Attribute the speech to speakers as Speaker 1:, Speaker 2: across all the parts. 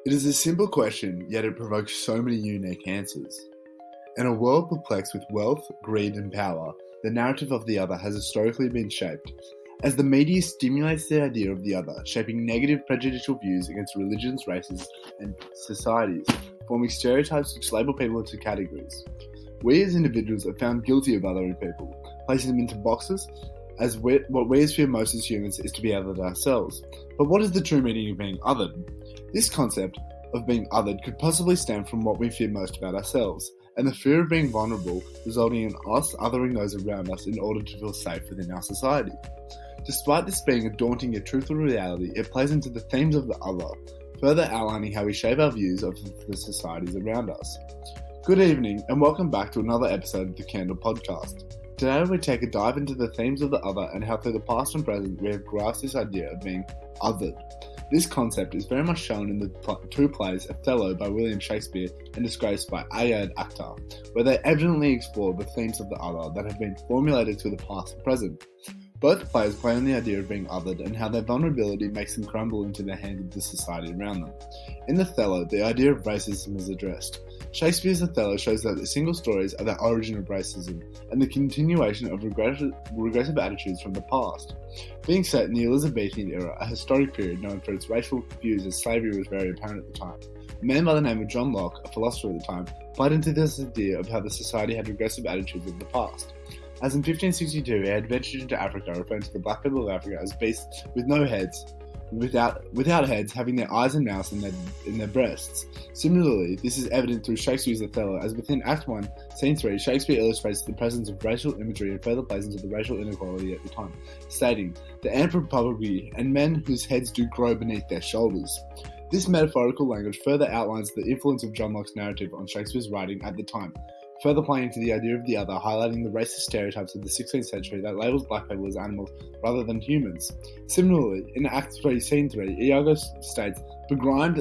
Speaker 1: It is a simple question, yet it provokes so many unique answers. In a world perplexed with wealth, greed, and power, the narrative of the other has historically been shaped. As the media stimulates the idea of the other, shaping negative prejudicial views against religions, races, and societies, forming stereotypes which label people into categories. We as individuals are found guilty of othering people, placing them into boxes, as what we fear most as humans is to be othered ourselves. But what is the true meaning of being othered? This concept of being othered could possibly stem from what we fear most about ourselves, and the fear of being vulnerable resulting in us othering those around us in order to feel safe within our society. Despite this being a daunting yet truthful reality, it plays into the themes of the other, further outlining how we shape our views of the societies around us. Good evening, and welcome back to another episode of the Candle Podcast. Today we take a dive into the themes of the other and how through the past and present we have grasped this idea of being othered. This concept is very much shown in the two plays Othello by William Shakespeare and Disgrace by Ayad Akhtar, where they evidently explore the themes of the other that have been formulated through the past and present. Both plays play on the idea of being othered and how their vulnerability makes them crumble into the hands of the society around them. In Othello, the idea of racism is addressed. Shakespeare's Othello shows that the single stories are the origin of racism and the continuation of regressive attitudes from the past. Being set in the Elizabethan era, a historic period known for its racial views as slavery was very apparent at the time, a man by the name of John Locke, a philosopher at the time, played into this idea of how the society had regressive attitudes of the past. As in 1562 he had ventured into Africa, referring to the black people of Africa as beasts with no heads, without heads, having their eyes and mouths in their breasts. Similarly, this is evident through Shakespeare's Othello, as within Act 1, Scene 3, Shakespeare illustrates the presence of racial imagery and further plays into the racial inequality at the time, stating, "The anthropomorphy and men whose heads do grow beneath their shoulders." This metaphorical language further outlines the influence of John Locke's narrative on Shakespeare's writing at the time, further playing into the idea of the other, highlighting the racist stereotypes of the 16th century that labels black people as animals rather than humans. Similarly, in Act 3, Scene 3, Iago states, "Begrimed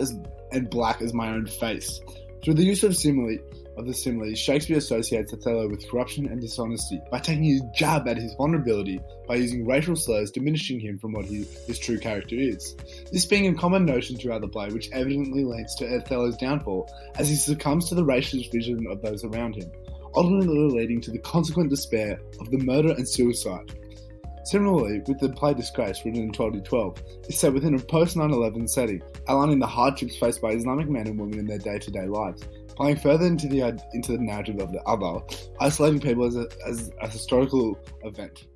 Speaker 1: and black as my own face." Through the use of the simile, Shakespeare associates Othello with corruption and dishonesty by taking his jab at his vulnerability by using racial slurs, diminishing him from what his true character is. This being a common notion throughout the play, which evidently leads to Othello's downfall as he succumbs to the racist vision of those around him, ultimately leading to the consequent despair of the murder and suicide. Similarly, with the play Disgrace, written in 1212, is set within a post-9/11 setting, outlining the hardships faced by Islamic men and women in their day-to-day lives, playing further into the narrative of the other, isolating people as a historical event.